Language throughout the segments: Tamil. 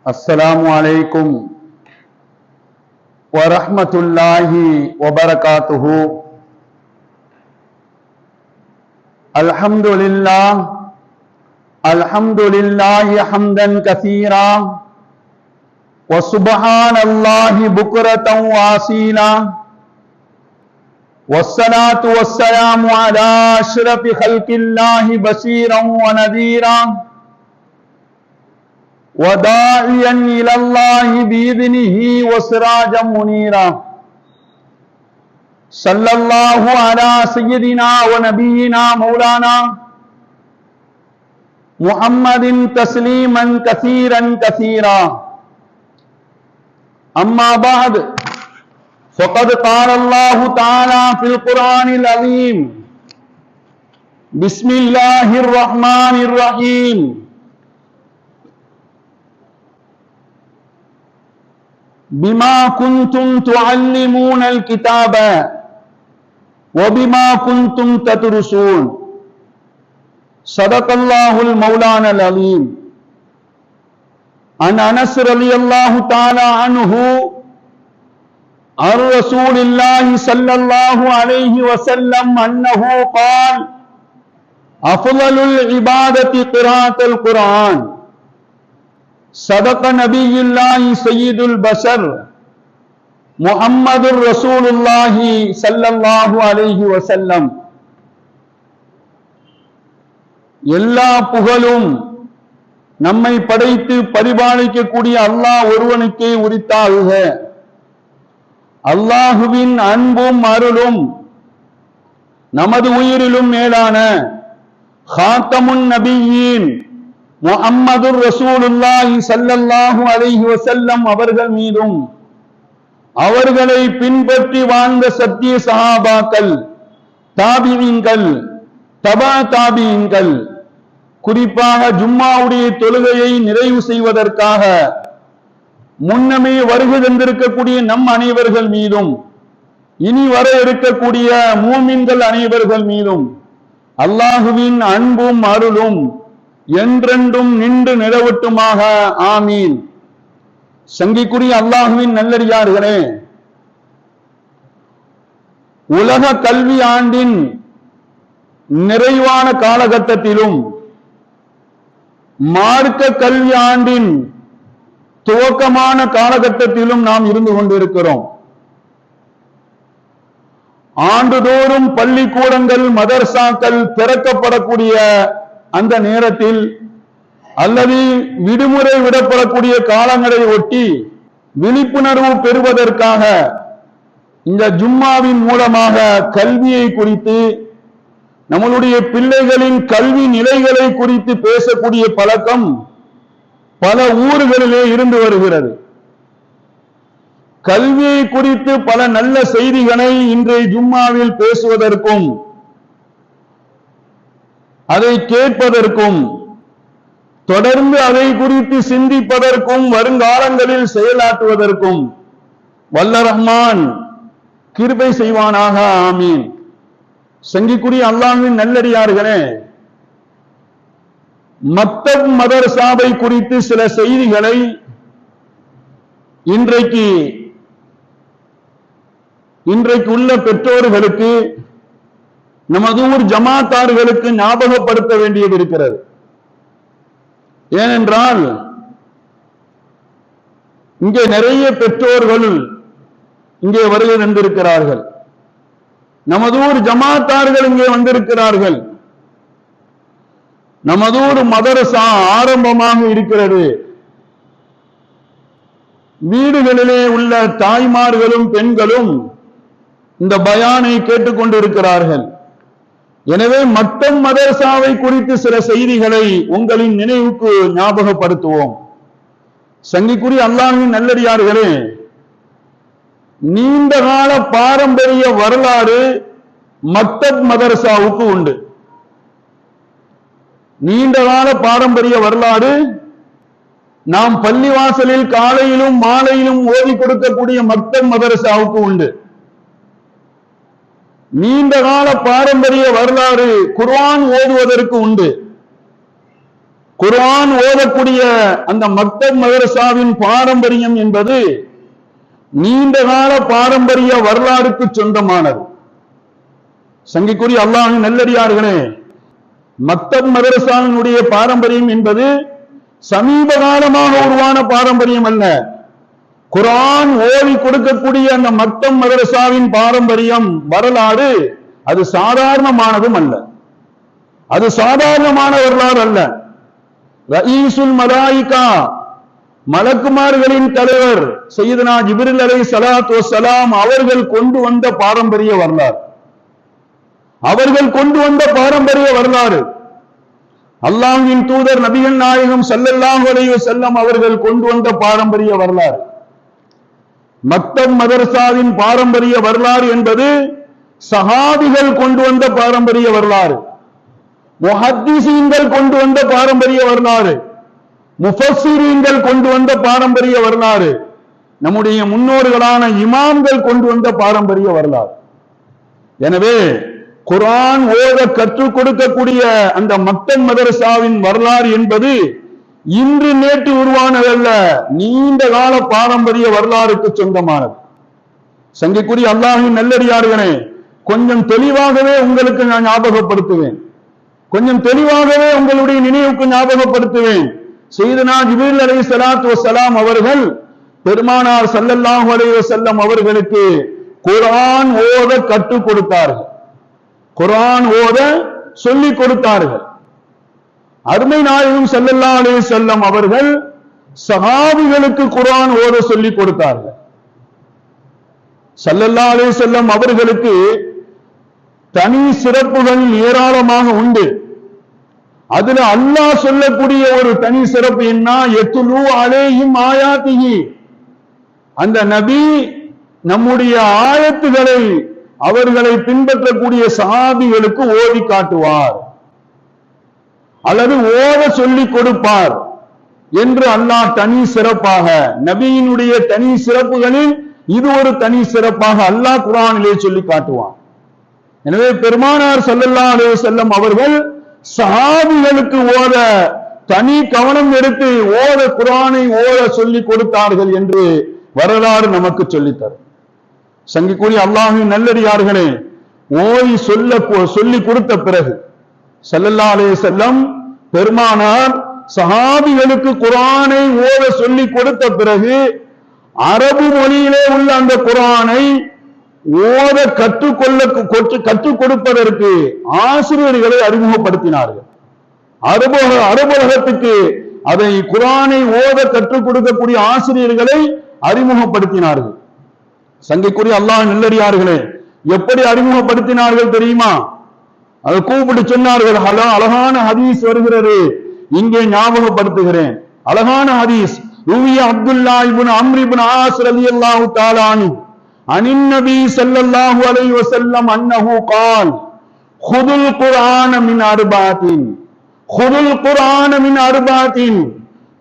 السلام عليكم ورحمة الله وبركاته. الحمد لله حمدا كثيرا وسبحان الله بكرة وأصيلا والصلاة والسلام على أشرف خلق الله بشيرا ونذيرا وداعيا إلى الله بإذنه وسراجا منيرا. صلى الله على سيدنا ونبينا مولانا محمد تسليما كثيرا كثيرا. أما بعد فقد قال الله تعالى في القرآن العظيم: بسم الله الرحمن الرحيم. بما كنتم تعلمون الكتاب وبما كنتم تدرسون. صدق الله المولانا العظيم. عن أنس رضي الله تعالى عنه عن رسول الله صلى الله عليه وسلم أنه قال: أفضل العبادة قراءة القرآن. صدق نبي الله سيد البشر محمد رسول الله صلى الله عليه وسلم. எல்லா புகழும் நம்மை படைத்து பரிபாலிக்கக்கூடிய அல்லாஹ் ஒருவனுக்கே உரித்தாகுக. அல்லாஹுவின் அன்பும் அருளும் நமது உயிரிலும் மேலான ஹாத்தமுன் நபியீன் முஹம்மதுர் ரசூலுல்லாஹி ஸல்லல்லாஹு அலைஹி வஸல்லம் அவர்கள் மீதும் அவர்களை பின்பற்றி வாழ்ந்த சத்திய சஹாபாக்கள், தாபிஈன்கள், தபா தாபிஈன்கள், குறிப்பாக ஜும்மாவுடைய தொழுகையை நிறைவு செய்வதற்காக முன்னமே வருகை தந்திருக்கக்கூடிய நம் அனைவர்கள் மீதும் இனி வர இருக்கக்கூடிய மூமின்கள் அனைவர்கள் மீதும் அல்லாஹுவின் அன்பும் அருளும் என்றென்றும் நின்று நிலவட்டுமாக. ஆமீன். சங்கிக்குரிய அல்லாஹுவின் நல்லடியார்களே, உலக கல்வி ஆண்டின் நிறைவான காலகட்டத்திலும் மார்க்க கல்வி ஆண்டின் துவக்கமான காலகட்டத்திலும் நாம் இருந்து கொண்டிருக்கிறோம். ஆண்டுதோறும் பள்ளிக்கூடங்கள், மதர்சாக்கள் திறக்கப்படக்கூடிய அந்த நேரத்தில் அல்லது விடுமுறை விடப்படக்கூடிய காலங்களை ஒட்டி விழிப்புணர்வு பெறுவதற்காக இந்த ஜும்மாவின் மூலமாக கல்வியை குறித்து, நம்மளுடைய பிள்ளைகளின் கல்வி நிலைகளை குறித்து பேசக்கூடிய பழக்கம் பல ஊர்களிலே இருந்து வருகிறது. கல்வியை குறித்து பல நல்ல செய்திகளை இன்றைய ஜும்மாவில் பேசுவதற்கும் அதை கேட்பதற்கும் தொடர்ந்து அதை குறித்து சிந்திப்பதற்கும் வருங்காலங்களில் செயலாற்றுவதற்கும் வல்ல ரஹ்மான் கிருபை செய்வானாக. ஆமீன். சங்கிக்குரிய அல்லாஹ்வின் நல்லடியார்களே, மக்தப் மதர்சாவை குறித்து சில செய்திகளை இன்றைக்கு உள்ள பெற்றோர்களுக்கு, நமது ஊர் ஜமாத்தார்களுக்கு ஞாபகப்படுத்த வேண்டியது இருக்கிறது. ஏனென்றால் இங்கே நிறைய பெற்றோர்கள் இங்கே வருகை தந்திருக்கிறார்கள். நமது ஊர் ஜமாத்தார்கள் இங்கே வந்திருக்கிறார்கள். நமது ஊர் மதரசா ஆரம்பமாக இருக்கிறது. வீடுகளிலே உள்ள தாய்மார்களும் பெண்களும் இந்த பயானை கேட்டுக்கொண்டிருக்கிறார்கள். எனவே மக்தப் மதரசாவை குறித்து சில செய்திகளை உங்களின் நினைவுக்கு ஞாபகப்படுத்துவோம். சங்கிக்குரிய அல்லாஹ்வின் நல்லடியார்களே, நீண்ட கால பாரம்பரிய வரலாறு மக்தப் மதரசாவுக்கு உண்டு. நீண்ட கால பாரம்பரிய வரலாறு நாம் பள்ளிவாசலில் காலையிலும் மாலையிலும் ஓதி கொடுக்கக்கூடிய மக்தப் மதரசாவுக்கு உண்டு. நீண்ட கால பாரம்பரிய வரலாறு குர்ஆன் ஓதுவதற்கு உண்டு. குர்ஆன் ஓதக்கூடிய அந்த மக்தப் மதரசாவின் பாரம்பரியம் என்பது நீண்ட கால பாரம்பரிய வரலாறுக்கு சொந்தமானது. சங்கிக்குரிய அல்லாஹ்வின் நல்லடியார்களே, மக்தப் மதரசாவினுடைய பாரம்பரியம் என்பது சமீப காலமாக உருவான பாரம்பரியம் அல்ல. குர்ஆன் ஓதி கொடுக்கக்கூடிய அந்த மக்தப் மதரசாவின் பாரம்பரியம் வரலாறு அது சாதாரணமானதும் அல்ல. அது சாதாரணமான வரலாறு அல்ல. ரயீசுல் மலாயிகா, மலக்குமார்களின் தலைவர் சையதுனா ஜிப்ரீல் அலைஹிஸ்ஸலாத்து வஸ்ஸலாம் அவர்கள் கொண்டு வந்த பாரம்பரிய வரலாறு. அவர்கள் கொண்டு வந்த பாரம்பரிய வரலாறு. அல்லாஹ்வின் தூதர் நபிகள் நாயகம் ஸல்லல்லாஹு அலைஹி வஸல்லம் அவர்கள் கொண்டு வந்த பாரம்பரிய வரலாறு. மக்தப் மதரசாவின் பாரம்பரிய வரலாறு என்பது சஹாபிகள் கொண்டு வந்த பாரம்பரிய வரலாறு, முஹத்திஸீன்கள் கொண்டு வந்த பாரம்பரிய வரலாறு, முஃபஸ்ஸிரீன்கள் கொண்டு வந்த பாரம்பரிய வரலாறு, நம்முடைய முன்னோர்களான இமாம்கள் கொண்டு வந்த பாரம்பரிய வரலாறு. எனவே குர்ஆன் ஓத கற்றுக் கொடுக்கக்கூடிய அந்த மக்தப் மதரசாவின் வரலாறு என்பது இன்று நேற்று உருவானதல்ல, நீண்ட கால பாரம்பரிய வரலாறுக்கு சொந்தமானது. சங்கிக்குரிய அல்லாஹ்வின் நல்லடியார்களே, கொஞ்சம் தெளிவாகவே உங்களுக்கு நான் ஞாபகப்படுத்துவேன், கொஞ்சம் தெளிவாகவே உங்களுடைய நினைவுக்கு ஞாபகப்படுத்துவேன். சையதுனா ஜிப்ரீல் அலைஹிஸ்ஸலாத்து வஸ்ஸலாம் அவர்கள் பெருமானார் ஸல்லல்லாஹு அலைஹி வஸல்லம் அவர்களுக்கு குர்ஆன் ஓத கற்றுக் கொடுத்தார்கள், குர்ஆன் ஓத சொல்லிக் கொடுத்தார்கள். அருமை நாயகம் ஸல்லல்லாஹு அலைஹி வஸல்லம் அவர்கள் சஹாபிகளுக்கு குர்ஆன் ஓத சொல்லிக் கொடுத்தார்கள். ஸல்லல்லாஹு அலைஹி வஸல்லம் அவர்களுக்கு தனி சிறப்புகள் ஏராளமாக உண்டு. அதுல அல்லாஹ் சொல்லக்கூடிய ஒரு தனி சிறப்பு என்ன? யத்லு அலைஹிம் ஆயாத்திஹி, அந்த நபி நம்முடைய ஆயத்துகளை அவர்களை பின்பற்றக்கூடிய சஹாபிகளுக்கு ஓதி காட்டுவார் அல்லது ஓத சொல்லிக் கொடுப்பார் என்று அல்லாஹ் தனி சிறப்பாக, நபியினுடைய தனி சிறப்புகளில் இது ஒரு தனி சிறப்பாக அல்லாஹ் குர்ஆனிலே சொல்லி காட்டுவான். எனவே பெருமானார் ஸல்லல்லாஹு அலைஹி வஸல்லம் அவர்கள் சஹாபிகளுக்கு ஓத தனி கவனம் எடுத்து ஓத குர்ஆனை ஓத சொல்லிக் கொடுத்தார்கள் என்று வரலாறு நமக்கு சொல்லித்தரும். சங்கிக்குரிய அல்லாஹ்வின் நல்லடியார்களே, ஓதி சொல்லிக் கொடுத்த பிறகு ஸல்லல்லாஹு அலைஹி வஸல்லம் பெருமானார் சஹாபிகளுக்கு குர்ஆனை ஓத சொல்லிக் கொடுத்த பிறகு அரபு மொழியிலே உள்ள அந்த குர்ஆனை ஓத கற்றுக் கொடுப்பதற்கு ஆசிரியர்களை அறிமுகப்படுத்தினார்கள். அரபுலகத்துக்கு அதை குர்ஆனை ஓத கற்றுக் கொடுக்கக்கூடிய ஆசிரியர்களை அறிமுகப்படுத்தினார்கள். சங்கைக்குரிய அல்லாஹ் நல்லடியார்களே, எப்படி அறிமுகப்படுத்தினார்கள் தெரியுமா? அதை கூப்பிட்டு சொன்னார்கள். அழகான ஹதீஸ் வருகிறது, இங்கே ஞாபகப்படுத்துகிறேன். அழகான ஹதீஸ். ரூவிய அப்துல்லாஹ் இப்னு அம்ர் இப்னு ஆஸ் ரலியல்லாஹு தஆலா அன்ஹு அனின் நபி ஸல்லல்லாஹு அலைஹி வஸல்லம் அன்னஹு قال خذوا القرآن من أربعة خذوا القرآن من أربعة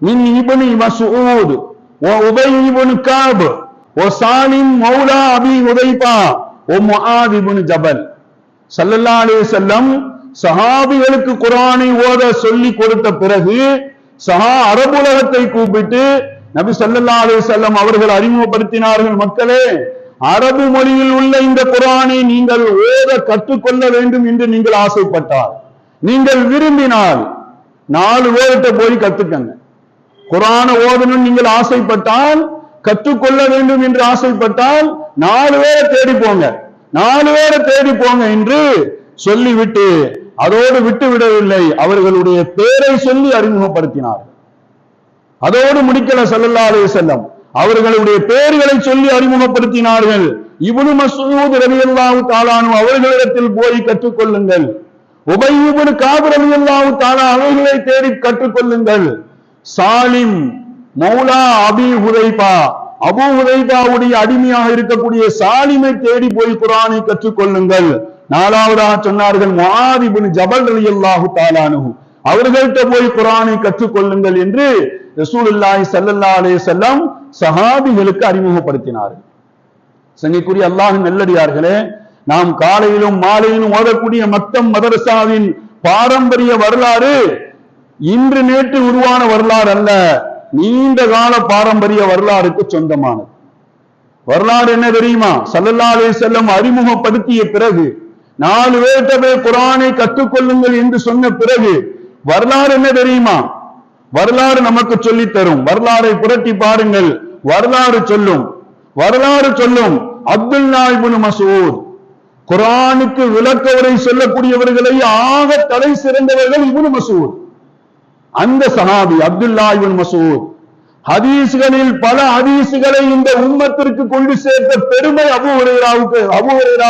من ابن مسعود وأبي بن كعب وسالم مولى أبي حذيفة ومعاذ بن جبل. ஸல்லல்லாஹு அலைஹி வஸல்லம் சஹாபிகளுக்கு குர்ஆனை ஓத சொல்லி கொடுத்த பிறகு அரபுலகத்தை கூப்பிட்டு நபி ஸல்லல்லாஹு அலைஹி வஸல்லம் அவர்கள் அறிமுகப்படுத்தினார்கள். மக்களே, அரபு மொழியில் உள்ள இந்த குர்ஆனை நீங்கள் ஓத கற்றுக்கொள்ள வேண்டும் என்று நீங்கள் ஆசைப்பட்டால், நீங்கள் விரும்பினால் 4 பேர்கிட்ட போய் கத்துக்கங்க. குர்ஆனை ஓதணும் நீங்கள் ஆசைப்பட்டால், கற்றுக்கொள்ள வேண்டும் என்று ஆசைப்பட்டால் 4 பேரை தேடி போங்க, 4 பேரை தேடி போங்க என்று சொல்லிவிட்டு அதோடு விட்டு விடவில்லை, அவர்களுடைய பேரை சொல்லி அறிமுகப்படுத்தினார். அதோடு முடிக்கல ஸல்லல்லாஹு அலைஹி வஸல்லம், அவர்களுடைய பெயர்களை சொல்லி அறிமுகப்படுத்தினார்கள். இப்னு மஸ்ஊத் ரலியல்லாஹு தஆலா அன்ஹு அவர்களிடத்தில் போய் கற்றுக்கொள்ளுங்கள், உபை இப்னு கஅப் ரலியல்லாஹு தஆலா அவர்களை தேடி கற்றுக்கொள்ளுங்கள், சாலிம் மௌலா அபி ஹுதைபா அபூ ஹுதைபாவுடைய அடிமையாக இருக்கக்கூடிய சாலிமை தேடி போய் குர்ஆனை கற்றுக்கொள்ளுங்கள். 4வதாக சொன்னார்கள் முஆத் இப்னு ஜபல் ரலியல்லாஹு தஆலா அன்ஹு அவர்கள்ட்ட போய் குர்ஆனை கற்றுக்கொள்ளுங்கள் என்று ரசூலுல்லாஹி ஸல்லல்லாஹு அலைஹி வஸல்லம் சஹாபிகளுக்கு அறிமுகப்படுத்தினார்கள். சங்கைக்குரிய அல்லாஹ்வின் நல்லடியார்களே, நாம் காலையிலும் மாலையிலும் ஓதக்கூடிய மக்தப் மதரசாவின் பாரம்பரிய வரலாறு இன்று நேற்று உருவான வரலாறு அல்ல, நீண்ட கால பாரம்பரிய வரலாறுக்கு சொந்தமானது. வரலாறு என்ன தெரியுமா? ஸல்லல்லாஹு அலைஹி வஸல்லம் அறிமுகப்படுத்திய பிறகு 4 பேர்கிட்ட குர்ஆனை கற்றுக்கொள்ளுங்கள் என்று சொன்ன பிறகு வரலாறு என்ன தெரியுமா? வரலாறு நமக்கு சொல்லித் தரும். வரலாறை புரட்டி பாருங்கள். வரலாறு சொல்லும் அப்துல்லா இப்னு மஸ்ஊத், குர்ஆனுக்கு விளக்க உரை சொல்லக்கூடியவர்களை ஆக தலை சிறந்தவர்கள் இப்னு மஸ்ஊத். அந்த சஹாபி அப்துல்லா இப்னு மஸ்ஊத் ஹதீஸ்களில் பல ஹதீஸ்களை இந்த உம்மத்திற்கு கொண்டு சேர்த்த பெருமை அபூ ஹுரைரா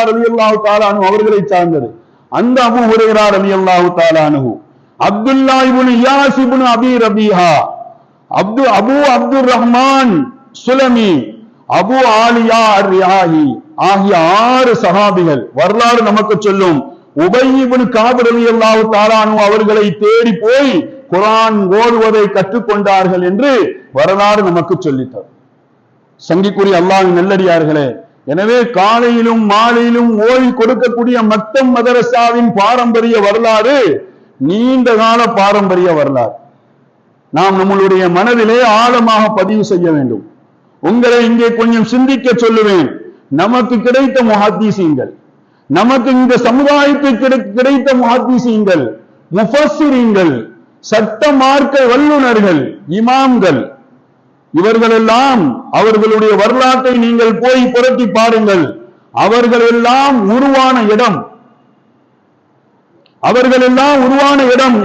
ரலியல்லாஹு தஆலா அன்ஹு அவர்களை சார்ந்தது. அந்த அபூ ஹுரைரா ரலியல்லாஹு தஆலா அன்ஹு அப்துல்லா இப்னு இயாஸ் இப்னு அபீ ரபீஹா, அபூ அப்துர் ரஹ்மான் சுலமி, அபூ ஆலியா அர்-ரியாஹி ஆகிய 6 சஹாபிகள் வரலாறு நமக்கு சொல்லும். உபய் இப்னு கஅப் ரலியல்லாஹு தஆலா அன்ஹு அவர்களை தேடி போய் குர்ஆன் ஓதுவதை கற்றுக்கொண்டார்கள் என்று வரலாறு நமக்கு சொல்லித்தரும். சங்கிக்குரிய அல்லாஹ்வின் நல்லடியார்களே, எனவே காலையிலும் மாலையிலும் ஓதி கொடுக்கக்கூடிய மக்தம் மதரசாவின் பாரம்பரிய வரலாறு நீண்ட கால பாரம்பரிய வரலாறு. நாம் நம்மளுடைய மனதிலே ஆழமாக பதிவு செய்ய வேண்டும். உங்களை இங்கே கொஞ்சம் சிந்திக்க சொல்லுவேன். நமக்கு கிடைத்த முஹத்தீஸீன்கள், நமக்கு இந்த சமுதாயத்துக்கு கிடைத்த முஹத்தீஸீன்கள், முஃபஸ்ஸிரீன்கள், சட்ட மார்க்க வல்லுநர்கள், இமாம்கள், இவர்களெல்லாம் அவர்களுடைய வரலாற்றை நீங்கள் போய் புரட்டி பாருங்கள். அவர்களெல்லாம் உருவான இடம்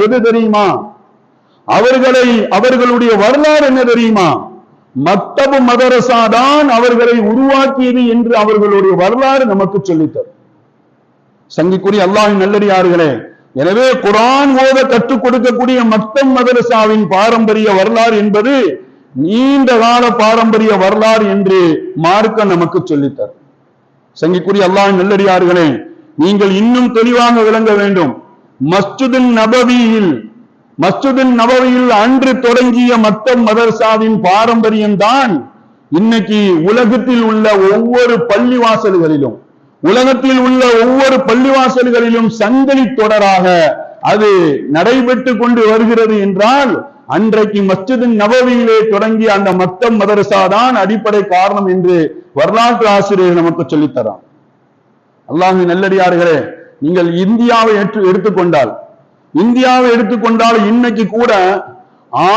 எது தெரியுமா? அவர்களுடைய வரலாறு என்ன தெரியுமா? மக்தபு மதரசா தான் அவர்களை உருவாக்கியது என்று அவர்களுடைய வரலாறு நமக்கு சொல்லித்தரும். சங்கிக்குரிய அல்லாஹ்வின் நல்லடியார்களே, எனவே குர்ஆன் ஓத கற்றுக் கொடுக்கக்கூடிய மக்தம் மதரசாவின் பாரம்பரிய வரலாறு என்பது நீண்ட கால பாரம்பரிய வரலாறு என்று மார்க்க நமக்கு சொல்லித்தரும். சங்கிக்குரிய அல்லாஹ்வின் நல்லடியார்களே, நீங்கள் இன்னும் தெளிவாக விளங்க வேண்டும். மஸ்ஜிதுன் நபவியில் அன்று தொடங்கிய மக்தம் மதரசாவின் பாரம்பரியம் தான் இன்னைக்கு உலகத்தில் உள்ள ஒவ்வொரு பள்ளிவாசல்களிலும் சங்கிலி தொடராக அது நடைபெற்று கொண்டு வருகிறது என்றால் அன்றைக்கு மஸ்ஜிதுன் நபவியிலே தொடங்கிய அந்த மக்தம் மதரசா தான் அடிப்படை காரணம் என்று வரலாற்று ஆசிரியர் நமக்கு சொல்லித்தரான். அல்லாஹ்வின் நல்லடியார்களே, நீங்கள் இந்தியாவை எடுத்துக்கொண்டால் இன்னைக்கு கூட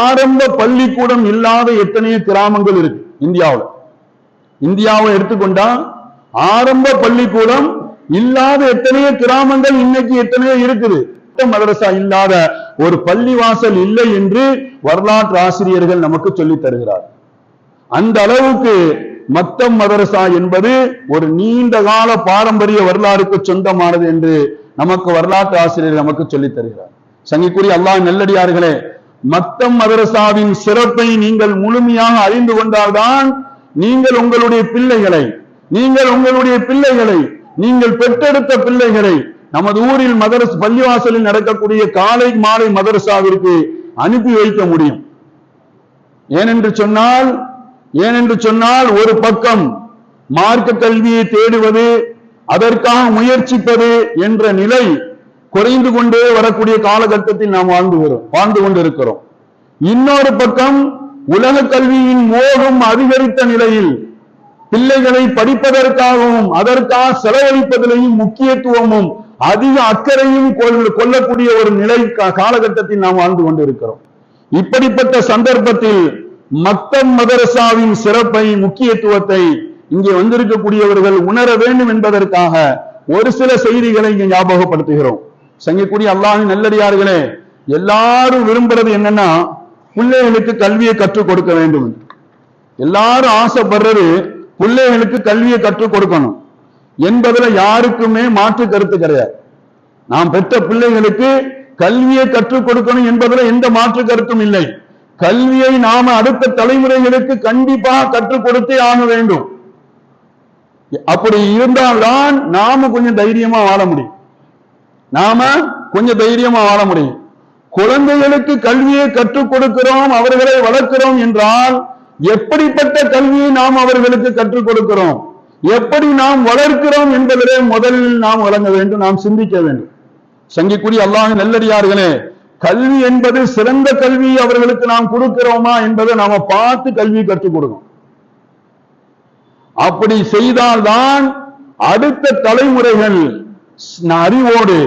ஆரம்ப பள்ளிக்கூடம் இல்லாத எத்தனையோ கிராமங்கள் இருக்கு இந்தியாவை எடுத்துக்கொண்டா ஆரம்ப பள்ளிக்கூடம் இல்லாத எத்தனையோ கிராமங்கள் இன்னைக்கு எத்தனையோ இருக்குது. மதரசா இல்லாத ஒரு பள்ளிவாசல் இல்லை என்று வரலாற்று ஆசிரியர்கள் நமக்கு சொல்லித் தருகிறார். அந்த அளவுக்கு மக்தம் மதரசா என்பது ஒரு நீண்ட கால பாரம்பரிய வரலாறுக்கு சொந்தமானது என்று நமக்கு வரலாற்று ஆசிரியர் நமக்கு சொல்லித் தருகிறார். சங்கிக்குரிய அல்லாஹ்வின் நல்லடியார்களே, மக்தம் மதரசாவின் சிறப்பை நீங்கள் முழுமையாக அறிந்து கொண்டால்தான் நீங்கள் உங்களுடைய பிள்ளைகளை நீங்கள் பெற்றெடுத்த பிள்ளைகளை நமது ஊரில் பள்ளிவாசலில் நடக்கக்கூடிய காலை மாலை மதரசாவிற்கு அனுப்பி வைக்க முடியும். ஏனென்று சொன்னால் ஒரு பக்கம் மார்க்க கல்வியை தேடுவது, அதற்காக முயற்சிப்பது என்ற நிலை குறைந்து கொண்டே வரக்கூடிய காலகட்டத்தில் நாம் வாழ்ந்து கொண்டிருக்கிறோம். இன்னொரு பக்கம் உலக கல்வியின் மோகம் அதிகரித்த நிலையில் பிள்ளைகளை படிப்பதற்காகவும் அதற்காக செலவழிப்பதிலேயும் முக்கியத்துவமும் அதிக அக்கறையும் கொள்ளக்கூடிய ஒரு நிலை காலகட்டத்தில் நாம் வாழ்ந்து கொண்டிருக்கிறோம். இப்படிப்பட்ட சந்தர்ப்பத்தில் மக்தம் மதரசாவின் சிறப்பை, முக்கியத்துவத்தை இங்கே வந்திருக்கக்கூடியவர்கள் உணர வேண்டும் என்பதற்காக ஒரு சில செய்திகளை இங்கே ஞாபகப்படுத்துகிறோம். சங்கிக்குரிய அல்லாஹ்வின் நல்லடியார்களே, எல்லாரும் விரும்புறது என்னன்னா பிள்ளைகளுக்கு கல்வியை கற்றுக் கொடுக்க வேண்டும். எல்லாரும் ஆசைப்படுறது பிள்ளைகளுக்கு கல்வியை கற்றுக் கொடுக்கணும் என்பதுல யாருக்குமே மாற்று கருத்து கிடையாது. நாம் பெற்ற பிள்ளைகளுக்கு கல்வியை கற்றுக் கொடுக்கணும் என்பதுல எந்த மாற்று கருத்தும் இல்லை. கல்வியை நாம அடுத்த தலைமுறைகளுக்கு கண்டிப்பாக கற்றுக் கொடுத்தே ஆக வேண்டும். அப்படி இருந்தால்தான் நாம கொஞ்சம் தைரியமா வாழ முடியும். குழந்தைகளுக்கு கல்வியை கற்றுக் கொடுக்கிறோம், அவர்களை வளர்க்கிறோம் என்றால் எப்படிப்பட்ட கல்வியை நாம் அவர்களுக்கு கற்றுக் கொடுக்கிறோம், எப்படி நாம் வளர்க்கிறோம் என்பதிலே முதலில் நாம் வழங்க வேண்டும், நாம் சிந்திக்க வேண்டும். சங்கிக்குரிய அல்லாஹ்வின் நல்லடியார்களே, கல்வி என்பது சிறந்த கல்வி அவர்களுக்கு நாம் கொடுக்கிறோமா என்பதை நாம பார்த்து கல்வி கற்றுக் கொடுக்கணும். அப்படி செய்தால்தான் அடுத்த தலைமுறைகள் அறிவோடு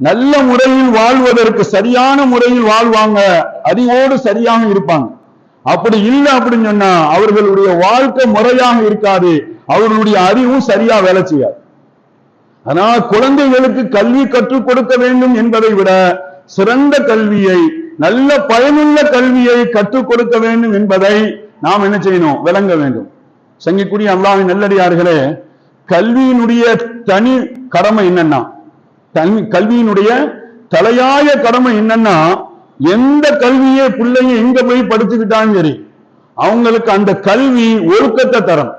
நல்ல முறையில் வாழ்வதற்கு சரியான முறையில் வாழ்வாங்க, அறிவோடு சரியாக இருப்பாங்க. அப்படி இல்லை அப்படின்னு சொன்னா அவர்களுடைய வாழ்க்கை முறையாக இருக்காது, அவர்களுடைய அறிவும் சரியா வேலை செய்யாது. ஆனால் குழந்தைகளுக்கு கல்வி கற்றுக் கொடுக்க வேண்டும் என்பதை விட சிறந்த கல்வியை, நல்ல பயனுள்ள கல்வியை கற்றுக் கொடுக்க வேண்டும் என்பதை நாம் என்ன செய்யணும், விளங்க வேண்டும். சங்கிக்குரிய அல்லாஹ்வின் நல்லடியார்களே, கல்வியினுடைய தனி கடமை என்னன்னா, கல்வியினுடைய தலையாய கடமை என்னன்னா, எந்த கல்வியை பிள்ளைங்க எங்க போய் படிச்சுக்கிட்டாலும் சரி அவங்களுக்கு அந்த கல்வி ஒழுக்கத்தை தரும்.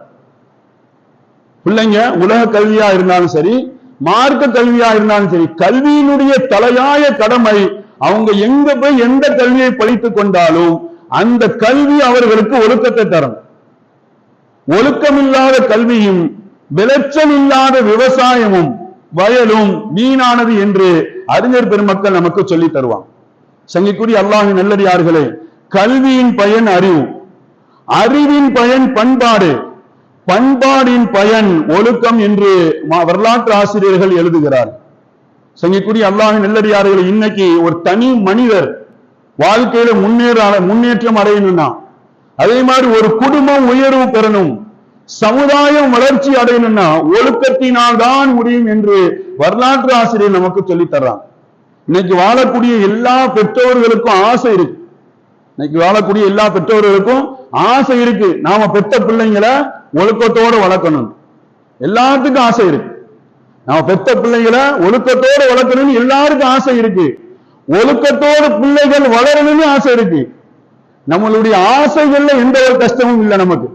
பிள்ளைங்க உலக கல்வியா இருந்தாலும் சரி, மார்க்க கல்வியா இருந்தாலும் சரி, கல்வியினுடைய தலையாய கடமை அவங்க எங்க போய் எந்த கல்வியை படித்துக் கொண்டாலும் அந்த கல்வி அவர்களுக்கு ஒழுக்கத்தை தரும். ஒழுக்கமில்லாத கல்வியும் விளைச்சல் இல்லாத விவசாயமும் வயலும் வீணானது என்று அறிஞர் பெருமக்கள் நமக்கு சொல்லி தருவாங்க. சங்கிக்குரிய அல்லாஹ்வின் நல்லடியார்களே, கல்வியின் பயன் அறிவு, அறிவின் பயன் பண்பாடு, பண்பாடின் பயன் ஒழுக்கம் என்று வரலாற்று ஆசிரியர்கள் எழுதுகிறார். சங்கிக்குரிய அல்லாஹ்வின் நல்லடியார்களே, இன்னைக்கு ஒரு தனி மனிதர் வாழ்க்கையில முன்னேற்றம் அடையணும்னா, அதே மாதிரி ஒரு குடும்பம் உயர்வு பெறணும், சமுதாயம் வளர்ச்சி அடையணும்னா ஒழுக்கத்தினால் தான் முடியும் என்று வரலாற்று ஆசிரியர் நமக்கு சொல்லி தர்றாங்க. இன்னைக்கு வாழக்கூடிய எல்லா பெற்றோர்களுக்கும் ஆசை இருக்கு. இன்னைக்கு வாழக்கூடிய எல்லா பெற்றோர்களுக்கும் ஆசை இருக்கு, நாம பெற்ற பிள்ளைங்களை ஒழுக்கத்தோடு வளர்க்கணும். எல்லாத்துக்கும் ஆசை இருக்கு, நாம பெற்ற பிள்ளைங்களை ஒழுக்கத்தோடு வளர்க்கணும்னு எல்லாருக்கும் ஆசை இருக்கு. ஒழுக்கத்தோடு பிள்ளைகள் வளரணும்னு ஆசை இருக்கு. நம்மளுடைய ஆசைகள்ல எந்த ஒரு கஷ்டமும் இல்லை. நமக்கு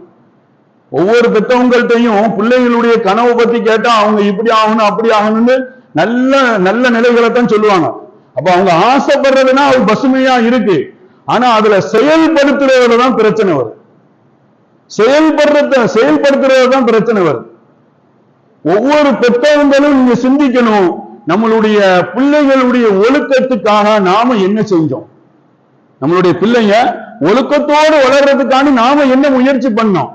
ஒவ்வொரு பெற்றவங்கள்ட்டையும் பிள்ளைகளுடைய கனவு பத்தி கேட்டா அவங்க இப்படி ஆகணும் அப்படி ஆகணும்னு நல்ல நல்ல நிலைகளை தான் சொல்லுவாங்க. அப்ப அவங்க ஆசைப்படுறதுன்னா அது பசுமையா இருக்கு, ஆனா அதுல செயல்படுத்துறதுல தான் பிரச்சனை வரும். செயல்படுத்துறது தான் பிரச்சனை வரும். ஒவ்வொரு பெற்றவங்களும் நீங்க சிந்திக்கணும், நம்மளுடைய பிள்ளைகளுடைய ஒழுக்கத்துக்காக நாம என்ன செஞ்சோம், நம்மளுடைய பிள்ளைங்க ஒழுக்கத்தோடு வளர்றதுக்கான நாம என்ன முயற்சி பண்ணோம்,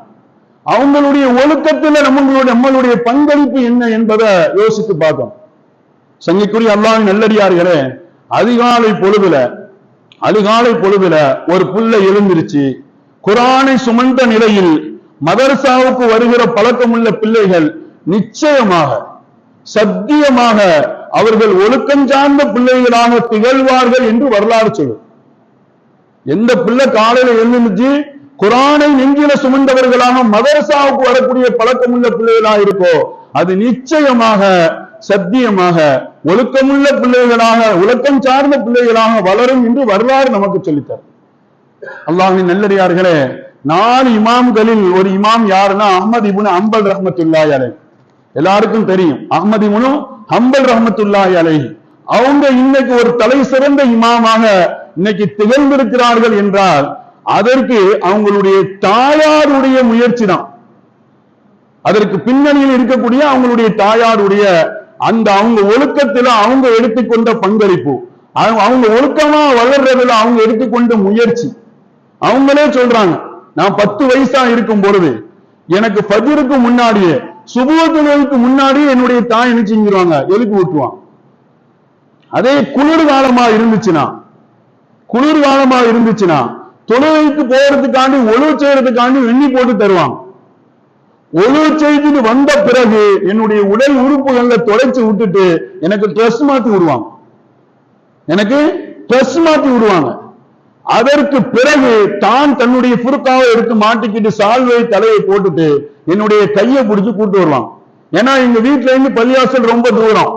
அவங்களுடைய ஒழுக்கத்துல நம்மளுடைய பங்களிப்பு என்ன என்பதை யோசித்து பார்க்கணும். சங்கிக்குரிய அல்லாஹ்வின் நல்லடியார்களே, அதிகாலை பொழுதுல ஒரு புள்ள எழுந்திருச்சு குர்ஆனை சுமந்த நிலையில் மதரசாவுக்கு வருகிற பழக்கமுள்ள பிள்ளைகள் நிச்சயமாக சத்தியமாக அவர்கள் ஒழுக்கம் சார்ந்த பிள்ளைகளாக திகழ்வார்கள் என்று வரலாறு சொல்லும். எந்த பிள்ளை காலையில எழுந்துச்சு குர்ஆனை நெஞ்சில சுமந்தவர்களாக மதரசாவுக்கு வரக்கூடிய பழக்கமுள்ள பிள்ளைகளாக இருக்கோ அது நிச்சயமாக சத்தியமாக ஒழுக்கமுள்ள பிள்ளைகளாக, ஒழுக்கம் சார்ந்த பிள்ளைகளாக வளரும் என்று வரலாறு நமக்கு சொல்லித்தரும். அல்லாஹ்வின் நல்லடியார்களே, 4 இமாம்களில் ஒரு இமாம் யாருன்னா அஹ்மத் இப்னு ஹம்பல் ரஹ்மத்துல்லாஹி அலைஹி. எல்லாருக்கும் தெரியும் அஹ்மத் இப்னு ஹம்பல் ரஹ்மத்துல்லாஹி அலைஹி. அவங்க இன்னைக்கு ஒரு தலை சிறந்த இமாமாக இன்னைக்கு திகழ்ந்திருக்கிறார்கள் என்றால் அதற்கு அவங்களுடைய தாயாருடைய முயற்சி தான். அதற்கு பின்னணியில் இருக்கக்கூடிய அவங்களுடைய தாயாருடைய அந்த அவங்க ஒழுக்கத்துல அவங்க எடுத்துக்கொண்ட பங்களிப்பு, அவங்க ஒழுக்கமா வளர்றதுல அவங்க எடுத்துக்கொண்ட முயற்சி. அவங்களே சொல்றாங்க, நான் 10 வயசா இருக்கும் பொழுது எனக்கு ஃபஜ்ருக்கு முன்னாடியே சுபுஹ் முன்னாடியே என்னுடைய தாய் என்ன செஞ்சிருவாங்க, எழுப்பி விட்டுருவாங்க. அதே குளிர்காலமா இருந்துச்சுன்னா தொழுகைக்கு போறதுக்காண்டி ஒழுவு செய்யறதுக்காண்டி வெண்ணி போட்டு தருவாங்க. ஒழுவு செய்துட்டு வந்த பிறகு என்னுடைய உடல் உறுப்புகள்ல தொலைச்சு விட்டுட்டு எனக்கு ட்ரெஸ் மாத்தி விடுவாங்க. அதற்கு பிறகு தான் தன்னுடைய புர்காவை எடுத்து மாட்டிக்கிட்டு சால்வை தலையை போட்டுட்டு என்னுடைய கையை பிடிச்சு கூட்டு வருவாங்க. ஏன்னா எங்க வீட்டுல இருந்து பள்ளிவாசல் ரொம்ப தூரம்,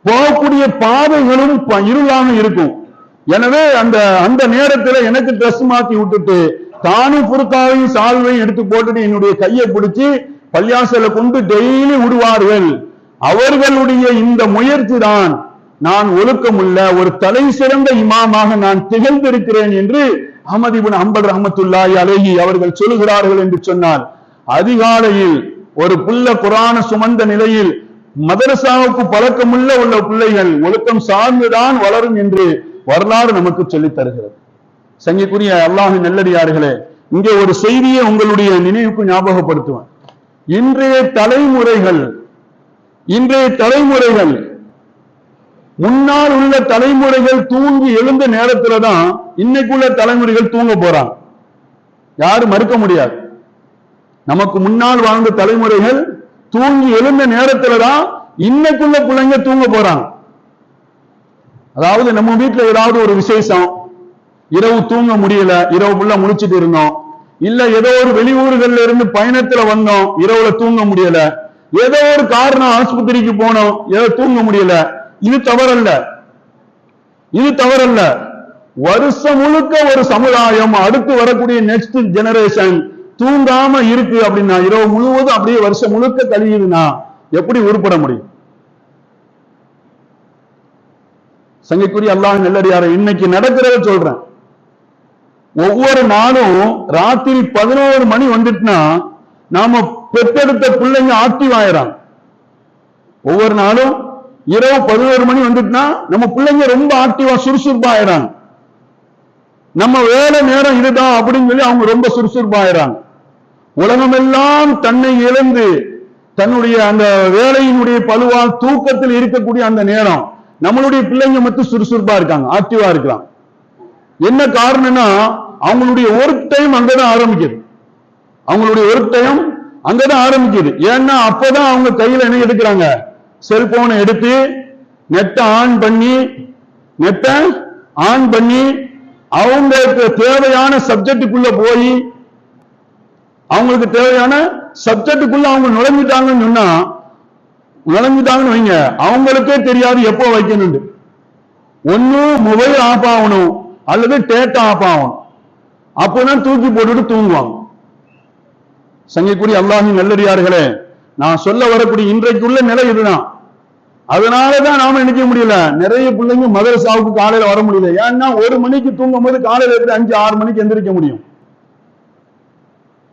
போகக்கூடிய பாதைகளும் இருளாக இருக்கும். எனவே அந்த நேரத்துல எனக்கு ட்ரெஸ் மாத்தி விட்டுட்டு தானும் புர்காவையும் சால்வையும் எடுத்து போட்டுட்டு என்னுடைய கையை பிடிச்சு பள்ளியாசல கொண்டு டெய்லி விடுவார்கள். அவர்களுடைய இந்த முயற்சி தான் நான் ஒழுக்கமுள்ள ஒரு தலை சிறந்த இமாமாக நான் திகழ்ந்திருக்கிறேன் என்று அஹ்மத் இப்னு ஹம்பல் ரஹ்மத்துல்லாஹி அலைஹி அவர்கள் சொல்லுகிறார்கள் என்று சொன்னால், அதிகாலையில் ஒரு புள்ள குர்ஆனை சுமந்த நிலையில் மதரசாவுக்கு பழக்கமுள்ள உள்ள பிள்ளைகள் ஒழுக்கம் சார்ந்துதான் வளரும் என்று வரலாறு நமக்கு சொல்லித் தருகிறது. சங்கைக்குரிய அல்லாஹ்வின் நல்லடியார்களே, இங்கே ஒரு செய்தியை உங்களுடைய நினைவுக்கு ஞாபகப்படுத்துவேன். இன்றைய தலைமுறைகள் முன்னால் உள்ள தலைமுறைகள் தூங்கி எழுந்த நேரத்துல தான் இன்னைக்குள்ள தலைமுறைகள் தூங்க போறாங்க. யாரும் மறுக்க முடியாது. நமக்கு முன்னால் வாழ்ந்த தலைமுறைகள் தூங்கி எழுந்த நேரத்துல தான் இன்னைக்குள்ள பிள்ளைங்க தூங்க போறாங்க. அதாவது நம்ம வீட்டுல ஏதாவது ஒரு விசேஷம், இரவு தூங்க முடியல, இரவு ஃபுல்லா முழிச்சிட்டு இருந்தோம், இல்ல ஏதோ ஒரு வெளியூர்கள்ல இருந்து பயணத்துல வந்தோம், இரவுல தூங்க முடியல, ஏதோ ஒரு காரணம் ஆஸ்பத்திரிக்கு போனோம், ஏதோ தூங்க முடியல. இது தவறல்ல. வருஷம் முழுக்க ஒரு சமுதாயம், அடுத்து வரக்கூடிய நெக்ஸ்ட் ஜெனரேஷன் தூங்காம இருக்கு அப்படின்னா, இரவு முழுவதும் அப்படியே வருஷம் முழுக்க கழியுதுன்னா எப்படி உருப்பட முடியும்? சங்கைக்குரிய அல்லாஹ்வின் நல்லடியாரை, இன்னைக்கு நடக்கிறத சொல்றேன். ஒவ்வொரு நாளும் ராத்திரி 11 மணி வந்துட்டுனா நாம பெற்றெடுத்த பிள்ளைங்க ஆக்டிவ் ஆயிராங்க. ஒவ்வொரு நாளும் இரவு 11 மணி வந்துட்டுனா நம்ம பிள்ளைங்க ரொம்ப ஆக்டிவா சுறுசுறுப்பா ஆயிராங்க. நம்ம வேலை நேரம் இதுதான் அப்படின்னு சொல்லி அவங்க ரொம்ப சுறுசுறுப்பா ஆயிராங்க. உலகமெல்லாம் தன்னை இழந்து தன்னுடைய அந்த வேலையினுடைய பழுவால் தூக்கத்தில் இருக்கக்கூடிய அந்த நேரம் நம்மளுடைய பிள்ளைங்க மட்டும் சுறுசுறுப்பா இருக்காங்க, ஆக்டிவா இருக்கலாம். என்ன காரணம்னா அவங்களுடைய ஒர்க் டைம் அங்கதான் ஆரம்பிக்குது. ஏன்னா அப்பதான் அவங்க கையில என்ன எடுக்கிறாங்க, செல்போனை எடுத்து நெட்டை ஆன் பண்ணி அவங்களுக்கு தேவையான சப்ஜெக்டுக்குள்ள போய் அவங்களுக்கு தேவையான சப்ஜெக்டுக்குள்ள அவங்க நுழைஞ்சிட்டாங்கன்னு வைங்க, அவங்களுக்கே தெரியாது எப்போ வைக்கணும். ஒன்னு மொபைல் ஆஃப் ஆகணும் அல்லது டேட்டா ஆஃப் ஆகணும். அப்பதான் தூக்கி போட்டுட்டு தூங்குவாங்க. சங்கைக்குரிய அல்லாஹ்வின் நல்லடியார்களே, நான் சொல்ல வரக்கூடிய இன்றைக்குள்ள நிலை இதுதான். அதனாலதான் நாம நினைக்க முடியல, நிறைய பிள்ளைங்க மதரசாவுக்கு காலையில வர முடியல. ஏன்னா 1 மணிக்கு தூங்கும் போது காலையில எப்படி 5-6 மணிக்கு எந்திரிக்க முடியும்?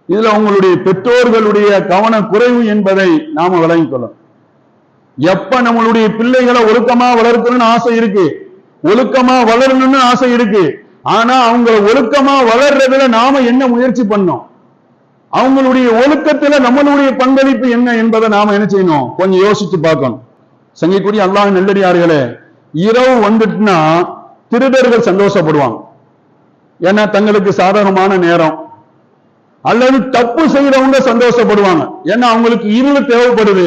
இதுல உங்களுடைய பெற்றோர்களுடைய கவன குறைவு என்பதை நாம விளங்கிக் கொள்ளணும். எப்ப நம்மளுடைய பிள்ளைகளை ஒழுக்கமா வளர்க்கணும்னு ஆசை இருக்கு, ஒழுக்கமா வளரணும்னு ஆசை இருக்கு, ஆனா அவங்க ஒழுக்கமா வளர்றதுல நாம என்ன முயற்சி பண்ணோம், அவங்களுடைய ஒழுக்கத்துல நம்மளுடைய பங்களிப்பு என்ன என்பதை நாம என்ன செய்யணும், கொஞ்சம் யோசிச்சு பார்க்கணும். சங்கைக்குரிய அல்லாஹ்வின் நல்லடியார்களே, இரவு வந்துட்டுனா திருடர்கள் சந்தோஷப்படுவாங்க. ஏன்னா தங்களுக்கு சாதகமான நேரம். அல்லது தப்பு செய்யறவங்க சந்தோஷப்படுவாங்க, ஏன்னா அவங்களுக்கு இருள் தேவைப்படுது,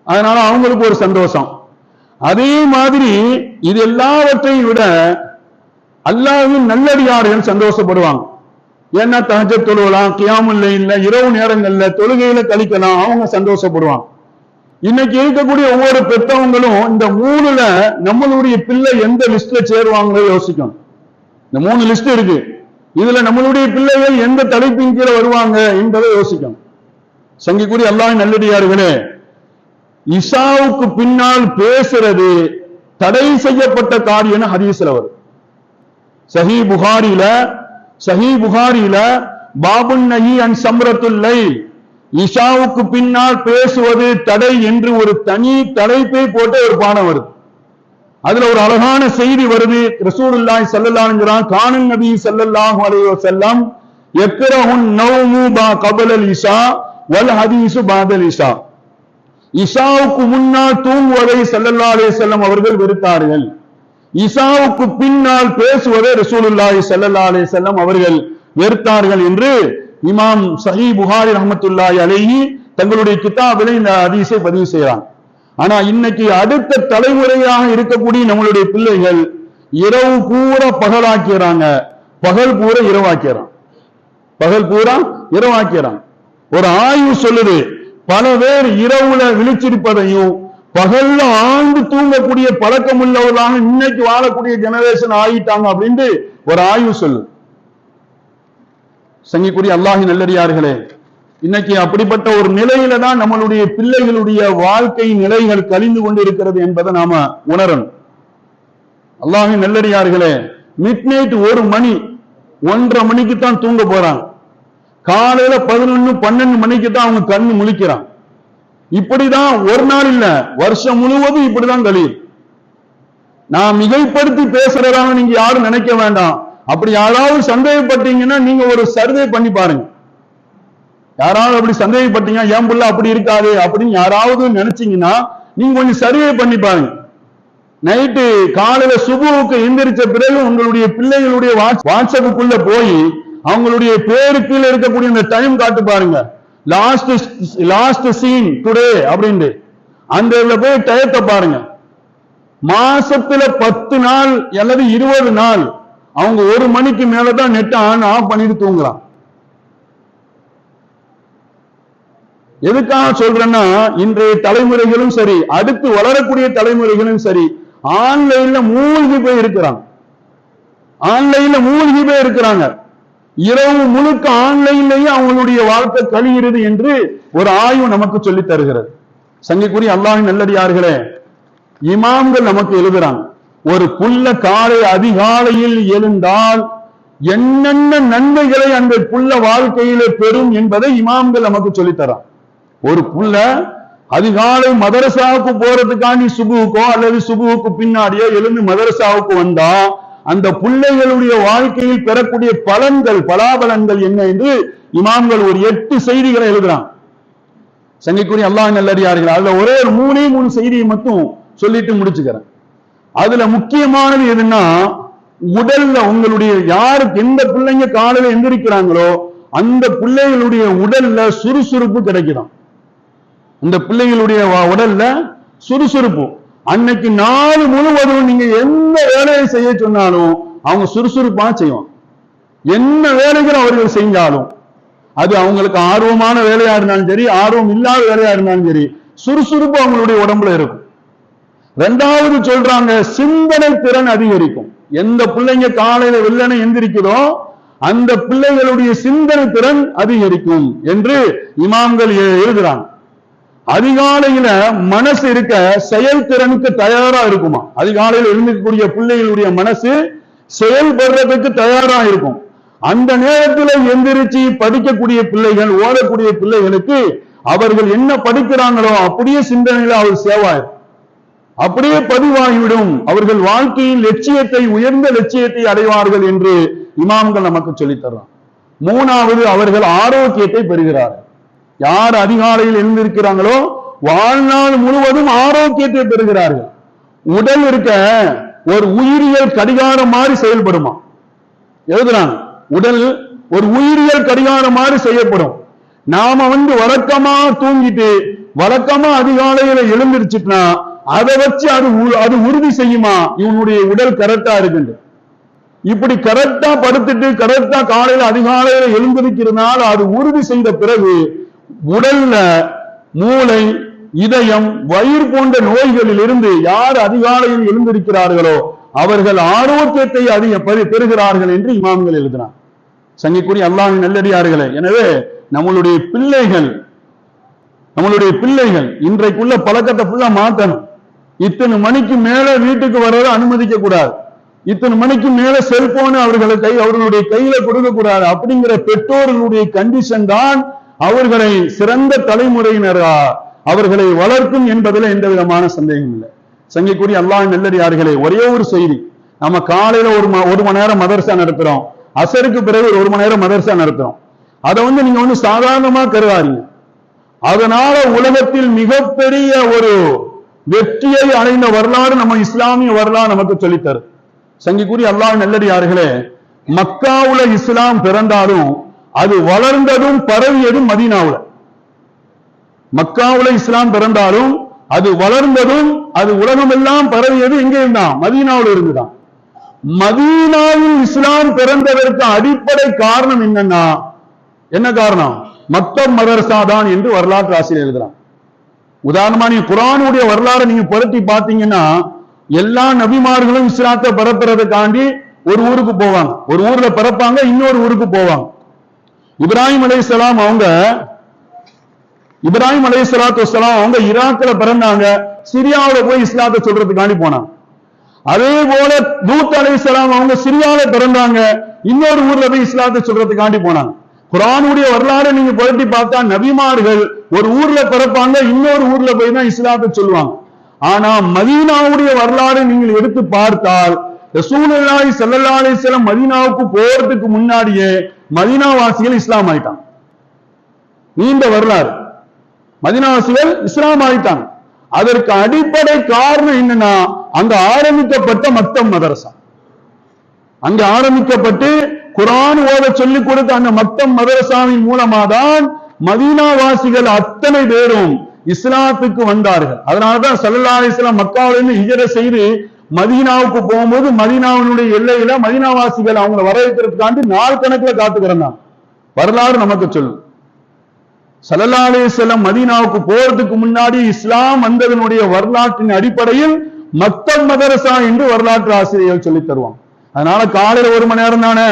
அதனால அவங்களுக்கு ஒரு சந்தோஷம். அதே மாதிரி இது எல்லாவற்றையும் விட அல்லாஹ்வின் நல்லடியார்கள் சந்தோஷப்படுவாங்க. ஏன்னா தஹஜ்ஜத் தொழுகலாம், கியாமுல் லைல்ல இரவு நேரங்கள்ல தொழுகையில கழிக்கலாம், அவங்க சந்தோஷப்படுவாங்க. இன்னைக்கு இருக்கக்கூடிய ஒவ்வொரு பெற்றவங்களும் இந்த 3ல நம்மளுடைய பிள்ளை எந்த லிஸ்ட்ல சேருவாங்களோ யோசிக்கணும். இந்த 3 லிஸ்ட் இருக்கு, இதுல நம்மளுடைய பிள்ளைகள் எந்த தலைப்பின் கீழே வருவாங்க என்பதை யோசிக்கணும். சங்கைக்குரிய அல்லாஹ்வின் நல்லடியார்களே, இஷாவுக்கு பின்னால் பேசுறது தடை செய்யப்பட்ட காரியம் ஹதீஸ்ல வரும். சஹீஹ் புகாரில பாபுன் நஹி அன் சம்ரத்துல் லைல், இஷாவுக்கு பின்னால் பேசுவது தடை என்று ஒரு தனி தலைப்பை போட்டு ஒரு பாடம் வருது. அதுல ஒரு அழகான செய்தி வருது. ரசூலுல்லாஹி ஸல்லல்லாஹு அலைஹி வஸல்லம் கானன் நபி ஸல்லல்லாஹு அலைஹி வஸல்லம் யக்ரஹுன் நௌமு கபலல் இஷா வல் ஹதீஸு பாதல் இஷா, இஷாவுக்கு முன்னால் தூங்குவதை ஸல்லல்லாஹு அலைஹி வஸல்லம் அவர்கள் வெறுத்தார்கள். இஷாவுக்கு பின்னால் பேசுவதை ரசூலுல்லாஹி ஸல்லல்லாஹு அலைஹி வஸல்லம் அவர்கள் வெறுத்தார்கள் என்று இமாம் சஹீஹ் புகாரி ரஹ்மத்துல்லாஹி அலைஹி தங்களுடைய கிதாபிலே இந்த ஹதீஸை பதிவு செய்றாங்க. ஆனா இன்னைக்கு அடுத்த தலைமுறையாக இருக்கக்கூடிய நம்மளுடைய பிள்ளைகள் இரவு பூரா பகலாக்கிறாங்க, பகல் பூரா இரவாக்கிறாங்க. ஒரு ஆய்வு சொல்லுது, பல பேர் இரவுல விழிச்சிருப்பதையும் பகல்ல ஆழ்ந்து தூங்கக்கூடிய பழக்கம் உள்ளவர்களாக இன்னைக்கு வாழக்கூடிய ஜெனரேஷன் ஆகிட்டாங்க அப்படின்னு ஒரு ஆய்வு சொல்லு. சங்கைக்குரிய அல்லாஹ்வின் நல்லடியார்களே, இன்னைக்கு அப்படிப்பட்ட ஒரு நிலையில தான் நம்மளுடைய பிள்ளைகளுடைய வாழ்க்கை நிலைகள் கழிந்து கொண்டு இருக்கிறது என்பதை நாம உணரணும். அல்லாஹ்வின் நல்லடியார்களே, மிட் நைட் 1 மணி 1:30 மணிக்கு தான் தூங்க போறாங்க, காலையில 11-12 மணிக்கு தான் அவங்க கண்ணு முழிக்கிறான். இப்படிதான் ஒரு நாள் இல்ல, வருஷம் முழுவதும் இப்படிதான் கழியும். நான் மிகைப்படுத்தி பேசுறதான நீங்க யாரும் நினைக்க வேண்டாம். அப்படி யாராவது சந்தேகப்பட்டீங்கன்னா நீங்க ஒரு சர்வே பண்ணி பாருங்க. யாராவது அப்படி சந்தேகப்பட்டீங்க, என் புள்ள அப்படி இருக்காது அப்படின்னு யாராவது நினைச்சீங்கன்னா நீங்க கொஞ்சம் சர்வே பண்ணி பாருங்க. நைட்டு காலையில சுபுவுக்கு எந்திரிச்ச பிறகு உங்களுடைய பிள்ளைகளுடைய வாட்ஸ்அப்புக்குள்ள போய் அவங்களுடைய பேருக்கு இருக்கக்கூடிய அந்த டைம் காட்டு பாருங்க. லாஸ்ட் சீன் டுடே அப்படின்னு அந்த இதுல போய் டயத்தை பாருங்க. மாசத்துல 10 நாள் அல்லது 20 நாள் அவங்க 1 மணிக்கு மேலதான் நெட் ஆன் ஆஃப் பண்ணிட்டு தூங்கலாம். எதுக்காக சொல்றேன்னா, இன்றைய தலைமுறைகளும் சரி, அடுத்து வளரக்கூடிய தலைமுறைகளும் சரி, ஆன்லைன்ல மூழ்கி போய் இருக்கிறாங்க. இரவு முழுக்க ஆன்லைன்லயே அவங்களுடைய வாழ்க்கை கழிகிறது என்று ஒரு ஆய்வு நமக்கு சொல்லி தருகிறது. சங்கைக்குரிய அல்லாஹ்வின் நல்லடியார்களே, இமாம்கள் நமக்கு எழுதுறாங்க, ஒரு புள்ள காலை அதிகாலையில் எழுந்தால் என்னென்ன நன்மைகளை அந்த புள்ள வாழ்க்கையில பெறும் என்பதை இமாம்கள் நமக்கு சொல்லித்தரான். ஒரு புள்ள அதிகாலை மதரசாவுக்கு போறதுக்காண்டி சுபுவுக்கோ அல்லது சுபுவுக்கு பின்னாடியோ எழுந்து மதரசாவுக்கு வந்தா அந்த பிள்ளைகளுடைய வாழ்க்கையில் பெறக்கூடிய பலாபலன்கள் என்ன என்று இமாம்கள் ஒரு 8 செய்திகளை எழுதுறான். சங்கைக்குரிய அல்லாஹ் நல்லடியார்கள், அதுல ஒரே 3 செய்தியை மட்டும் சொல்லிட்டு முடிச்சுக்கிறேன். அதுல முக்கியமானது எதுன்னா, உடல்ல உங்களுடைய யாருக்கு எந்த பிள்ளைங்க காலையில எந்திரிக்கிறாங்களோ அந்த பிள்ளைகளுடைய உடல்ல சுறுசுறுப்பு கிடைக்குதாம். இந்த பிள்ளைகளுடைய உடல்ல சுறுசுறுப்பு, அன்னைக்கு நாள் முழுவதும் நீங்க எந்த வேலையை செய்ய சொன்னாலும் அவங்க சுறுசுறுப்பா செய்வாங்க. என்ன வேலைகள் அவர்கள் செஞ்சாலும் அது அவங்களுக்கு ஆர்வமான வேலையா இருந்தாலும் சரி, ஆர்வம் இல்லாத வேலையா இருந்தாலும் சரி, சுறுசுறுப்பு அவங்களுடைய உடம்புல இருக்கும். 2வது சொல்றாங்க, சிந்தனை திறன் அதிகரிக்கும். எந்த பிள்ளைங்க காலையில வெள்ளனை எந்திரிக்குதோ அந்த பிள்ளைகளுடைய சிந்தனை திறன் அதிகரிக்கும் என்று இமாம்கள் எழுதுறாங்க. அதிகாலையில மனசு இருக்க செயல்திறனுக்கு தயாரா இருக்குமா. அதிகாலையில் எழுந்திருக்கக்கூடிய பிள்ளைகளுடைய மனசு செயல்படுறதுக்கு தயாரா இருக்கும். அந்த நேரத்தில் எந்திரிச்சு படிக்கக்கூடிய பிள்ளைகள், ஓடக்கூடிய பிள்ளைகளுக்கு அவர்கள் என்ன படிக்கிறாங்களோ அப்படியே சிந்தனையில அவர் சேவாயிரும், அப்படியே பதிவாகிவிடும். அவர்கள் வாழ்க்கையின் லட்சியத்தை, உயர்ந்த லட்சியத்தை அடைவார்கள் என்று இமாம்கள் நமக்கு சொல்லித் தர்றான். 3வது, அவர்கள் ஆரோக்கியத்தை பெறுகிறார்கள். யார் அதிகாலையில் எழுந்திருக்கிறாங்களோ வாழ்நாள் முழுவதும் ஆரோக்கியத்தை பெறுகிறார்கள். உடல் இருக்க ஒரு உயிரியல் கடிகாரம் மாதிரி செயல்படுமா. எழுதுறாங்க, உடல் ஒரு உயிரியல் கடிகாரம் மாதிரி செய்யப்படும். நாம வழக்கமா தூங்கிட்டு வழக்கமா அதிகாலையில எழுந்திருச்சுட்டா அதை வச்சு அது உறுதி செய்யுமா இவனுடைய உடல் கரெக்டா இருக்கு. இப்படி கரெக்டா படுத்துட்டு கரெக்டா காலையில அதிகாலையில எழுந்திருக்கிறதுனால அது உறுதி செய்த பிறகு உடல்ல மூளை, இதயம், வயிறு போன்ற நோய்களில் இருந்து யார் அதிகாலையில் எழுந்திருக்கிறார்களோ அவர்கள் ஆரோக்கியத்தை பெறுகிறார்கள் என்று இமாம்கள் எழுதினார். சங்கைக்குரிய அல்லாஹ்வின் நல்லடியார்களே, எனவே நம்மளுடைய பிள்ளைகள் இன்றைக்குள்ள பழக்கத்தை ஃபுல்லா மாற்றணும். இத்தனை மணிக்கு மேல வீட்டுக்கு வர்றத அனுமதிக்க கூடாது. இத்தனை மணிக்கு மேல செல்போன் அவர்களுடைய கையில கொடுக்க கூடாது. அப்படிங்கிற பெற்றோர்களுடைய கண்டிஷன் தான் அவர்களை சிறந்த தலைமுறையினரா அவர்களை வளர்க்கும் என்பதில் எந்த விதமான சந்தேகம் இல்லை. சங்கைக்குரிய அல்லாஹ்வின் நல்லடியார்களே, ஒரே ஒரு செய்தி, நம்ம காலையில ஒரு மணி நேரம் மதரசா நடத்துறோம், அசருக்கு பிறகு 1 மணி நேரம் மதரசா நடத்துறோம். அதை நீங்க சாதாரணமா கருதாதீங்க. அதனால உலகத்தில் மிகப்பெரிய ஒரு வெற்றியை அடைந்த வரலாறு நம்ம இஸ்லாமிய வரலாறு நமக்கு சொல்லித்தரு. சங்கைக்குரிய அல்லாஹ்வின் நல்லடியார்களே, மக்காவுல இஸ்லாம் பிறந்தாலும் அது வளர்ந்ததும் பரவியதும் மதீனாவுல. மக்காவுல இஸ்லாம் பிறந்தாலும் அது வளர்ந்ததும் அது உலகமெல்லாம் பரவியது எங்க இருந்தான்? மதீனாவுல இருந்துதான். மதீனாவில் இஸ்லாம் பிறந்ததற்கு அடிப்படை காரணம் என்னன்னா, என்ன காரணம்? மக்தப் மதரசா தான் என்று வரலாற்று ஆசிரியர் எழுதுறான். உதாரணமா நீங்க குர்ஆனுடைய வரலாறு நீங்க புரட்டி பாத்தீங்கன்னா, எல்லா நபிமார்களும் இஸ்லாத்தை பரப்புறதுக்காண்டி ஒரு ஊருக்கு போவாங்க, ஒரு ஊர்ல பரப்பாங்க, இன்னொரு ஊருக்கு போவாங்க. இப்ராஹிம் அலைஹிஸ்ஸலாம் அவங்க ஈராக்ல பிறந்தாங்க, சிரியாவுல போய் இஸ்லாத்தை சொல்றதுக்காண்டி போனாங்க. அதே போல லூத் அலைஹிஸ்ஸலாம் அவங்க சிரியால பிறந்தாங்க, இன்னொரு ஊர்ல போய் இஸ்லாத்தை சொல்றதுக்காண்டி போனாங்க. குர்ஆனுடைய வரலாறு நீங்க புரட்டி பார்த்தா நபிமார்கள் ஒரு ஊர்ல பிறப்பாங்க, இன்னொரு ஊர்ல போய் தான் இஸ்லாத்தை சொல்லுவாங்க. ஆனா மதீனாவுடைய வரலாறு நீங்கள் எடுத்து பார்த்தால் ரசூலுல்லாஹி ஸல்லல்லாஹு அலைஹி வஸல்லம் மதீனாவுக்கு போறதுக்கு முன்னாடியே மதீனாவாசிகள் இஸ்லாம் ஆயிட்டாங்க. நீண்ட வரலாறு. மதீனாவாசிகள் இஸ்லாம் ஆயிட்டாங்க. அதற்கு அடிப்படை காரணம் என்னன்னா, அங்க ஆரம்பிக்கப்பட்ட மக்தப் மதரசா. அங்க ஆரம்பிக்கப்பட்டு குர்ஆன் ஓத சொல்லிக் கொடுத்த அந்த மக்தப் மதரசாவின் மூலமா தான் மதீனாவாசிகள் அத்தனை பேரும் இஸ்லாத்துக்கு வந்தார்கள். அதனாலதான் ஸல்லல்லாஹு அலைஹி வஸல்லம் மக்காவிலிருந்து ஹிஜ்ரத் செய்து மதீனாவுக்கு போகும்போது மதீனாவினுடைய எல்லையில மதீனாவாசிகள் அவங்களை வரவேற்கிறதுக்காண்டி நாள் கணக்குல காத்துக்கிறாங்க. வரலாறு நமக்கு சொல்லும். ஸல்லல்லாஹு அலைஹி வஸல்லம் மதீனாவுக்கு போறதுக்கு முன்னாடி இஸ்லாம் வந்ததனுடைய வரலாற்றின் அடிப்படையில் மக்தப் மதரசா என்று வரலாற்று ஆசிரியர்கள் சொல்லி தருவாங்க. அதனால காலையில 1 மணி நேரம் தானே,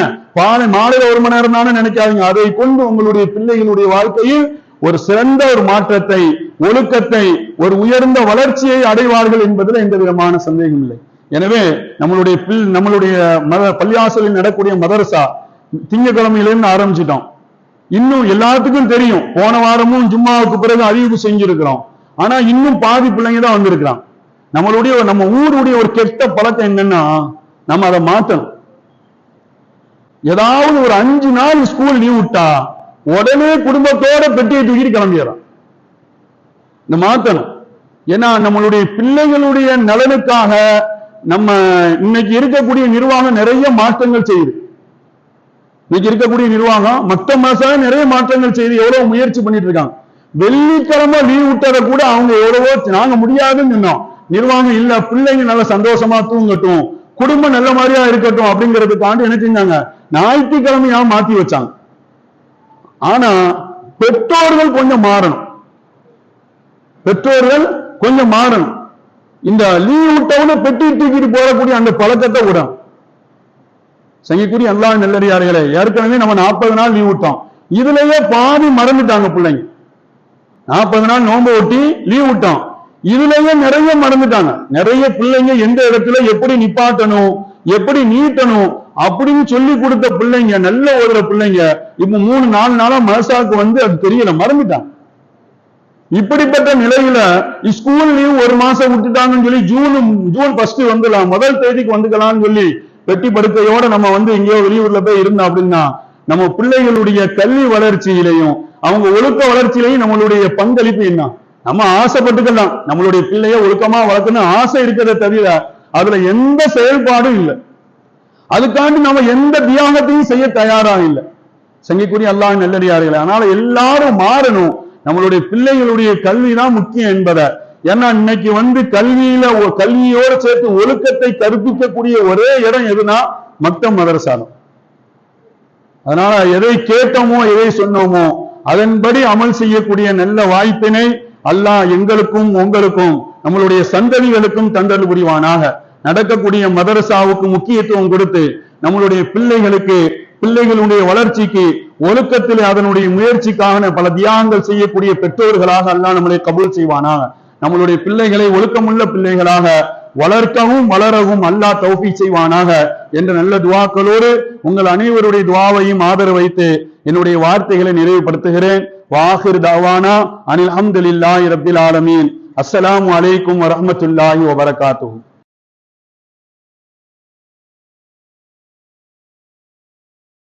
மாலையில 1 மணி நேரம் தானே நினைக்காதீங்க. அதை கொண்டு உங்களுடைய பிள்ளைகளுடைய வாழ்க்கையில் ஒரு சிறந்த ஒரு மாற்றத்தை, ஒழுக்கத்தை, ஒரு உயர்ந்த வளர்ச்சியை அடைவார்கள் என்பதில் எந்த விதமான சந்தேகம் இல்லை. எனவே நம்மளுடைய பள்ளியாசலில் நடக்கூடிய மதரசா திங்கட்கிழமையிலிருந்து ஆரம்பிச்சிட்டோம். இன்னும் எல்லாத்துக்கும் தெரியும், போன வாரமும் ஜும்மாவுக்கு பிறகு அறிவிப்பு செஞ்சிருக்கிறோம். ஆனா இன்னும் பாதி பிள்ளைங்க தான் வந்திருக்கிறான். நம்ம ஊருடைய ஒரு கெட்ட பழக்கம் என்னன்னா, நம்ம அதை மாற்றணும். ஏதாவது ஒரு 5 நாள் ஸ்கூல் லீவ் விட்டா உடனே குடும்பத்தோட பெட்டியை தூக்கிட்டு கிளம்பிடுறான். இந்த மாற்றணும். ஏன்னா நம்மளுடைய பிள்ளைகளுடைய நலனுக்காக நம்ம இன்னைக்கு இருக்கக்கூடிய நிர்வாகம் நிறைய மாற்றங்கள் செய்யுது. இன்னைக்கு இருக்கக்கூடிய நிர்வாகம் மக்தப் மதரசா நிறைய மாற்றங்கள் செய்து எவ்வளவு முயற்சி பண்ணிட்டு இருக்காங்க. வெள்ளிக்கிழமை லீவ் விட்டதை கூட அவங்க எவ்வளவோ நாங்க முடியாதுன்னு சொன்னோம். நிர்வாகம் இல்ல, பிள்ளைங்க நல்லா சந்தோஷமா தூங்கட்டும், குடும்பம் நல்ல மாதிரியா இருக்கட்டும் அப்படிங்கிறதுக்காண்டி என்ன செஞ்சாங்க, ஞாயிற்றுக்கிழமையா மாத்தி வச்சாங்க. ஆனா பெற்றோர்கள் கொஞ்சம் மாறணும். பெற்றோர்கள் கொஞ்சம் மாறணும். இந்த லீவ் விட்டவன பெட்டி தூக்கிட்டு போறக்கூடிய அந்த பழக்கத்தை விடும். சங்கிக்குரிய அல்லாஹ் நல்லடியார்களே, ஏற்கனவே நம்ம 40 நாள் லீவ் விட்டோம். இதுலயே பாதி மறந்துட்டாங்க பிள்ளைங்க. 40 நாள் நோன்பு ஒட்டி லீவ் விட்டோம். இதுலயே நிறைய மறந்துட்டாங்க. நிறைய பிள்ளைங்க எந்த இடத்துல எப்படி நிப்பாட்டணும், எப்படி நீட்டணும் அப்படின்னு சொல்லி கொடுத்த பிள்ளைங்க, நல்ல ஓதுற பிள்ளைங்க இப்ப 3-4 நாளா மதரசாவுக்கு வந்து அது தெரியல, மறந்துட்டாங்க. இப்படிப்பட்ட நிலையில ஸ்கூல் லீவ் 1 மாசம் விட்டுட்டாங்கன்னு சொல்லி ஜூன் 1 வந்துடலாம், முதல் தேதிக்கு வந்துக்கலாம்னு சொல்லி பெட்டி படுக்கையோட நம்ம வந்து எங்கேயோ வெளியூர்ல போய் இருந்தோம் அப்படின்னா நம்ம பிள்ளைகளுடைய கல்வி வளர்ச்சியிலையும் அவங்க ஒழுக்க வளர்ச்சியிலையும் நம்மளுடைய பங்களிப்பு என்ன? நம்ம ஆசைப்பட்டுக்கலாம், நம்மளுடைய பிள்ளைய ஒழுக்கமா வளர்க்கணும் ஆசை இருக்கிறத தவிர அதுல எந்த செயல்பாடும் இல்லை. அதுக்காண்டி நம்ம எந்த தியாகத்தையும் செய்ய தயாரா இல்லை. சங்கிக்குரிய அல்லாஹ் நல்லடியார்களே, அதனால எல்லாரும் மாறணும். நம்மளுடைய பிள்ளைகளுடைய கல்விதான் முக்கியம் என்பதை, ஏன்னா இன்னைக்கு வந்து கல்வியோடு சேர்த்து ஒழுக்கத்தை கற்பிக்கக்கூடிய ஒரே இடம் எதுனா மக்தப் மதரசா. அதனால எதை கேட்டோமோ எதை சொன்னோமோ அதன்படி அமல் செய்யக்கூடிய நல்ல வாய்ப்பினை அல்லாஹ் எங்களுக்கும் உங்களுக்கும் நம்மளுடைய சந்ததிகளுக்கும் தந்தல் புரிவானாக. நடக்கக்கூடிய மதரசாவுக்கு முக்கியத்துவம் கொடுத்து நம்மளுடைய பிள்ளைகளுடைய வளர்ச்சிக்கு ஒழுக்கத்தில் அதனுடைய முயற்சிக்காக பல தியாகங்கள் செய்யக்கூடிய பெற்றோர்களாக அல்லாஹ் நம்மளை கபூல் செய்வானாக. நம்மளுடைய பிள்ளைகளை ஒழுக்கமுள்ள பிள்ளைகளாக வளர்க்கவும் வளரவும் அல்லாஹ் தௌஃபீக் செய்வானாக என்ற நல்ல துஆக்களோடு உங்கள் அனைவருடைய துஆவையும் ஆதரவு வைத்து என்னுடைய வார்த்தைகளை நிறைவுபடுத்துகிறேன். வாஹிர் தஅவானா அனில் ஹம்துலில்லாஹி ரப்பில் ஆலமீன். அஸ்ஸலாமு அலைக்கும் வரஹ்மத்துல்லாஹி வபரகாத்துஹு.